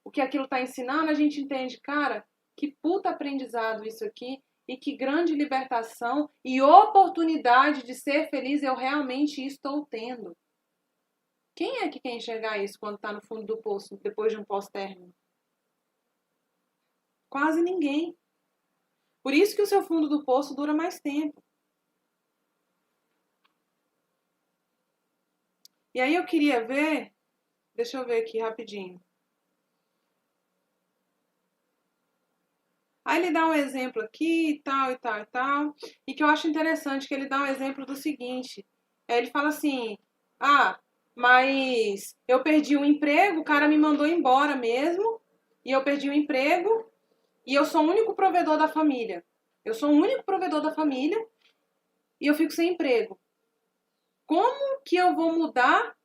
o que aquilo está ensinando, a gente entende, cara, que puta aprendizado isso aqui e que grande libertação e oportunidade de ser feliz eu realmente estou tendo. Quem é que quer enxergar isso quando está no fundo do poço, depois de um pós-término? Quase ninguém. Por isso que o seu fundo do poço dura mais tempo. E aí eu queria ver, deixa eu ver aqui rapidinho. Aí ele dá um exemplo aqui e tal, e tal, e tal. E que eu acho interessante que ele dá um exemplo do seguinte. Ele fala assim, mas eu perdi o emprego, o cara me mandou embora mesmo. E eu perdi o emprego e eu sou o único provedor da família. Eu sou o único provedor da família e eu fico sem emprego. Como que eu vou mudar?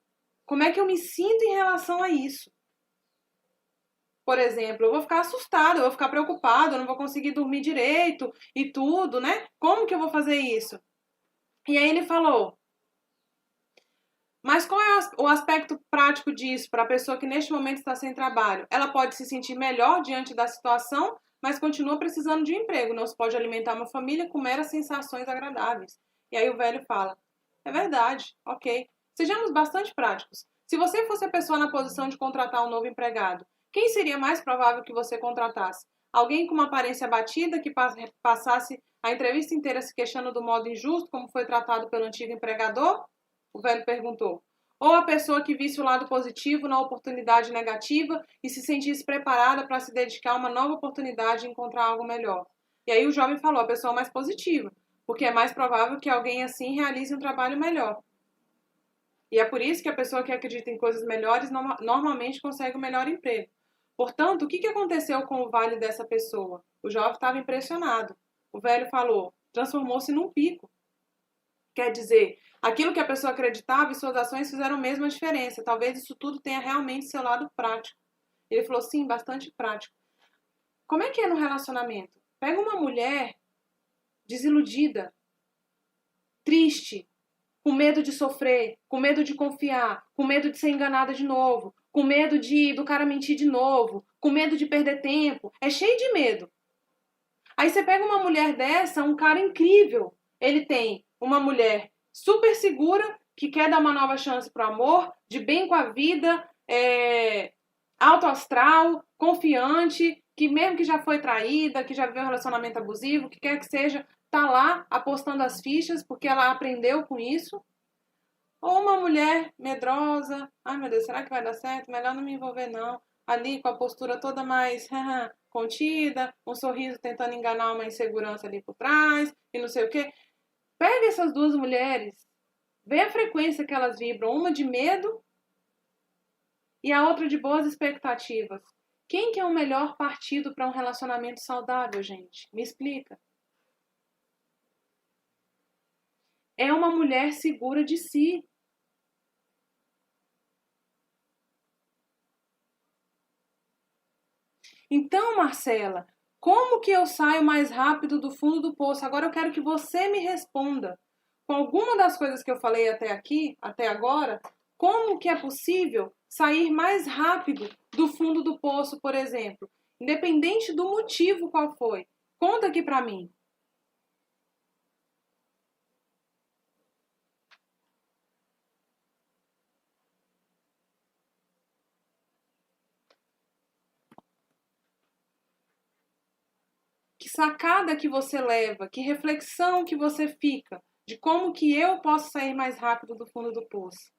Como é que eu me sinto em relação a isso? Por exemplo, eu vou ficar assustada, eu vou ficar preocupada, eu não vou conseguir dormir direito e tudo, né? Como que eu vou fazer isso? E aí ele falou, mas qual é o aspecto prático disso para a pessoa que neste momento está sem trabalho? Ela pode se sentir melhor diante da situação, mas continua precisando de um emprego. Não se pode alimentar uma família com meras sensações agradáveis. E aí o velho fala, é verdade, ok. Sejamos bastante práticos. Se você fosse a pessoa na posição de contratar um novo empregado, quem seria mais provável que você contratasse? Alguém com uma aparência abatida que passasse a entrevista inteira se queixando do modo injusto como foi tratado pelo antigo empregador? O velho perguntou. Ou a pessoa que visse o lado positivo na oportunidade negativa e se sentisse preparada para se dedicar a uma nova oportunidade e encontrar algo melhor. E aí o jovem falou, a pessoa mais positiva, porque é mais provável que alguém assim realize um trabalho melhor. E é por isso que a pessoa que acredita em coisas melhores normalmente consegue o melhor emprego. Portanto, o que aconteceu com o vale dessa pessoa? O jovem estava impressionado. O velho falou, transformou-se num pico. Quer dizer, aquilo que a pessoa acreditava e suas ações fizeram mesmo a diferença. Talvez isso tudo tenha realmente seu lado prático. Ele falou, sim, bastante prático. Como é que é no relacionamento? Pega uma mulher desiludida, triste, com medo de sofrer, com medo de confiar, com medo de ser enganada de novo, com medo do cara mentir de novo, com medo de perder tempo. É cheio de medo. Aí você pega uma mulher dessa, um cara incrível. Ele tem uma mulher super segura, que quer dar uma nova chance pro amor, de bem com a vida, alto astral, confiante, que mesmo que já foi traída, que já viveu um relacionamento abusivo, que quer que seja, tá lá apostando as fichas porque ela aprendeu com isso. Ou uma mulher medrosa, ai meu Deus, será que vai dar certo? Melhor não me envolver não. Ali com a postura toda mais contida, um sorriso tentando enganar uma insegurança ali por trás e não sei o quê. Pega essas duas mulheres, vê a frequência que elas vibram, uma de medo e a outra de boas expectativas. Quem que é o melhor partido para um relacionamento saudável, gente? Me explica. É uma mulher segura de si. Então, Marcela, como que eu saio mais rápido do fundo do poço? Agora eu quero que você me responda. Com alguma das coisas que eu falei até aqui, até agora, como que é possível sair mais rápido do fundo do poço, por exemplo? Independente do motivo qual foi. Conta aqui pra mim. Que sacada que você leva, que reflexão que você fica de como que eu posso sair mais rápido do fundo do poço.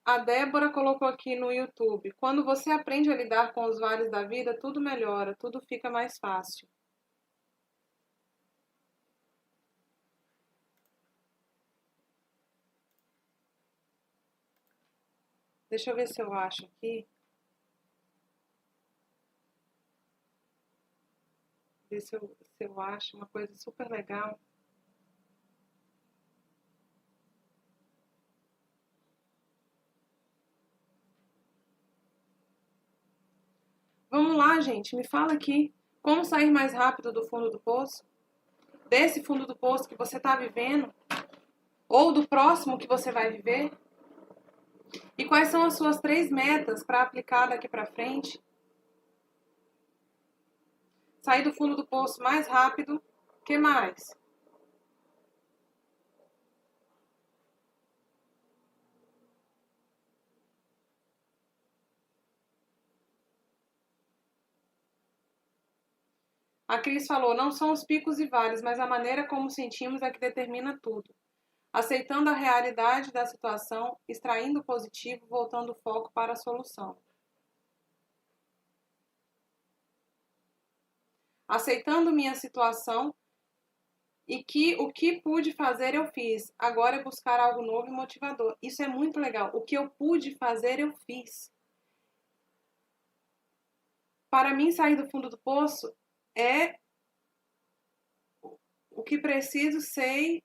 A Débora colocou aqui no YouTube: quando você aprende a lidar com os vales da vida, tudo melhora, tudo fica mais fácil. Deixa eu ver se eu acho aqui. Ver se eu acho uma coisa super legal. Vamos lá, gente. Me fala aqui. Como sair mais rápido do fundo do poço? Desse fundo do poço que você está vivendo? Ou do próximo que você vai viver? E quais são as suas 3 metas para aplicar daqui para frente? Sair do fundo do poço mais rápido. O que mais? A Cris falou, não são os picos e vales, mas a maneira como sentimos é que determina tudo. Aceitando a realidade da situação, extraindo o positivo, voltando o foco para a solução. Aceitando minha situação e que o que pude fazer eu fiz. Agora é buscar algo novo e motivador. Isso é muito legal. O que eu pude fazer eu fiz. Para mim, sair do fundo do poço é o que preciso ser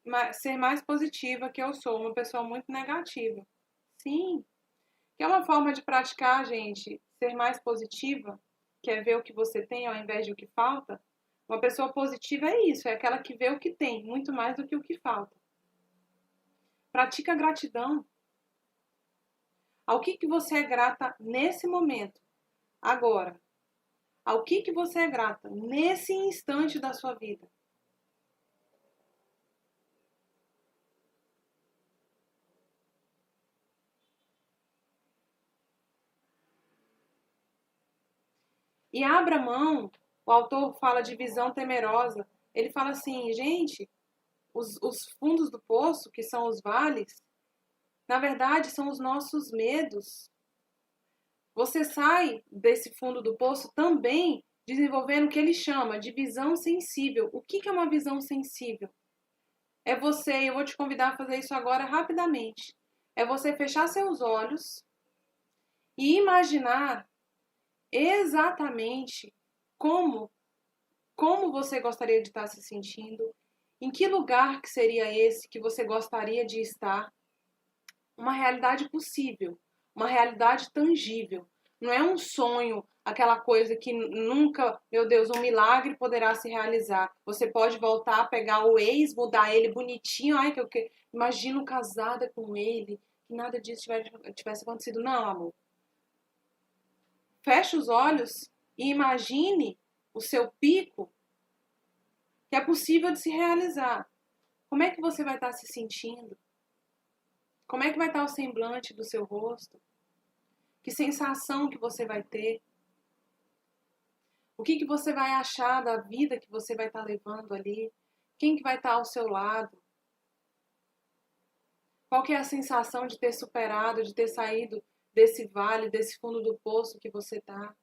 mais positiva que eu sou, uma pessoa muito negativa. Sim, que é uma forma de praticar, gente, ser mais positiva, que é ver o que você tem ao invés de o que falta. Uma pessoa positiva é isso, é aquela que vê o que tem, muito mais do que o que falta. Pratica gratidão. Ao que você é grata nesse momento, agora? Ao que você é grata nesse instante da sua vida? E abra mão, o autor fala de visão temerosa. Ele fala assim, gente, os fundos do poço, que são os vales, na verdade são os nossos medos. Você sai desse fundo do poço também desenvolvendo o que ele chama de visão sensível. O que é uma visão sensível? É você, eu vou te convidar a fazer isso agora rapidamente. É você fechar seus olhos e imaginar exatamente como como você gostaria de estar se sentindo, em que lugar que seria esse que você gostaria de estar, uma realidade possível, uma realidade tangível. Não é um sonho, aquela coisa que nunca, meu Deus, um milagre poderá se realizar. Você pode voltar, pegar o ex, mudar ele bonitinho, ai que eu imagino casada com ele, que nada disso tivesse acontecido. Não, amor. Feche os olhos e imagine o seu pico que é possível de se realizar. Como é que você vai estar se sentindo? Como é que vai estar o semblante do seu rosto? Que sensação que você vai ter? O que você vai achar da vida que você vai estar levando ali? Quem que vai estar ao seu lado? Qual que é a sensação de ter superado, de ter saído desse vale, desse fundo do poço que você está?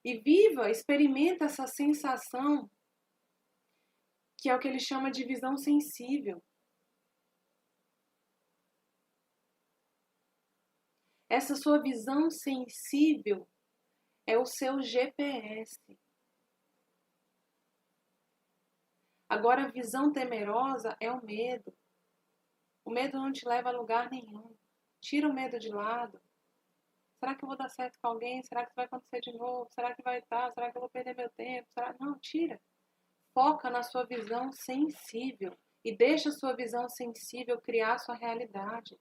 E viva, experimenta essa sensação, que é o que ele chama de visão sensível. Essa sua visão sensível é o seu GPS. Agora, a visão temerosa é o medo. O medo não te leva a lugar nenhum. Tira o medo de lado. Será que eu vou dar certo com alguém? Será que isso vai acontecer de novo? Será que vai estar? Será que eu vou perder meu tempo? Será? Não, tira. Foca na sua visão sensível e deixa a sua visão sensível criar a sua realidade.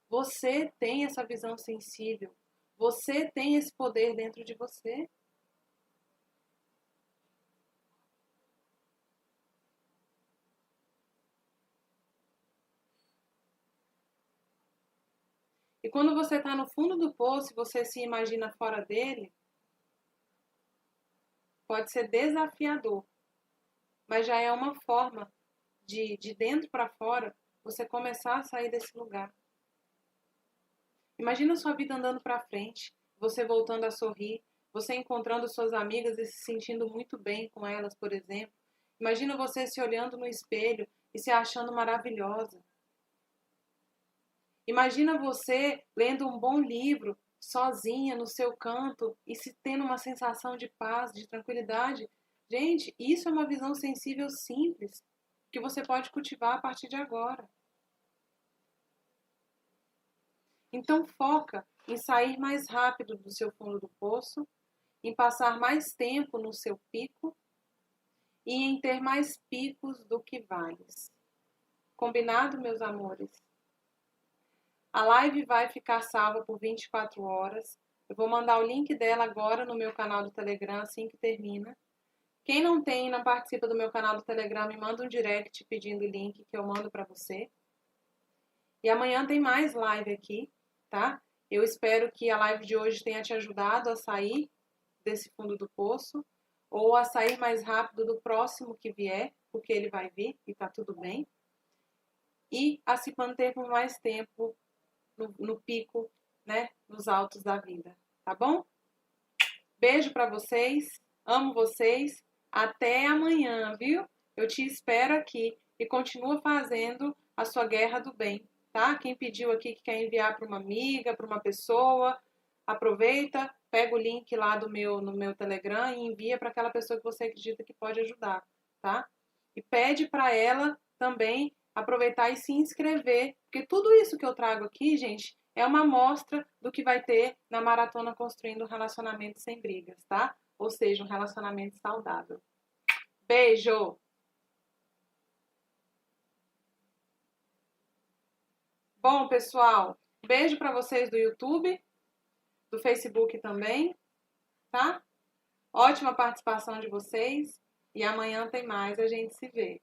Você tem essa visão sensível. Você tem esse poder dentro de você. E quando você está no fundo do poço e você se imagina fora dele, pode ser desafiador, mas já é uma forma de dentro para fora, você começar a sair desse lugar. Imagina a sua vida andando para frente, você voltando a sorrir, você encontrando suas amigas e se sentindo muito bem com elas, por exemplo. Imagina você se olhando no espelho e se achando maravilhosa. Imagina você lendo um bom livro, sozinha no seu canto e se tendo uma sensação de paz, de tranquilidade. Gente, isso é uma visão sensível simples que você pode cultivar a partir de agora. Então foca em sair mais rápido do seu fundo do poço, em passar mais tempo no seu pico e em ter mais picos do que vales. Combinado, meus amores? A live vai ficar salva por 24 horas. Eu vou mandar o link dela agora no meu canal do Telegram assim que termina. Quem não tem e não participa do meu canal do Telegram, me manda um direct pedindo o link que eu mando para você. E amanhã tem mais live aqui, tá? Eu espero que a live de hoje tenha te ajudado a sair desse fundo do poço ou a sair mais rápido do próximo que vier, porque ele vai vir e tá tudo bem. E a se manter por mais tempo no pico, né? Nos altos da vida, tá bom? Beijo para vocês, amo vocês. Até amanhã, viu? Eu te espero aqui e continua fazendo a sua guerra do bem, tá? Quem pediu aqui que quer enviar para uma amiga, para uma pessoa, aproveita, pega o link lá no meu Telegram e envia para aquela pessoa que você acredita que pode ajudar, tá? E pede para ela também aproveitar e se inscrever, porque tudo isso que eu trago aqui, gente, é uma amostra do que vai ter na Maratona Construindo um Relacionamento Sem Brigas, tá? Ou seja, um relacionamento saudável. Beijo! Bom, pessoal, beijo para vocês do YouTube, do Facebook também, tá? Ótima participação de vocês e amanhã tem mais, a gente se vê.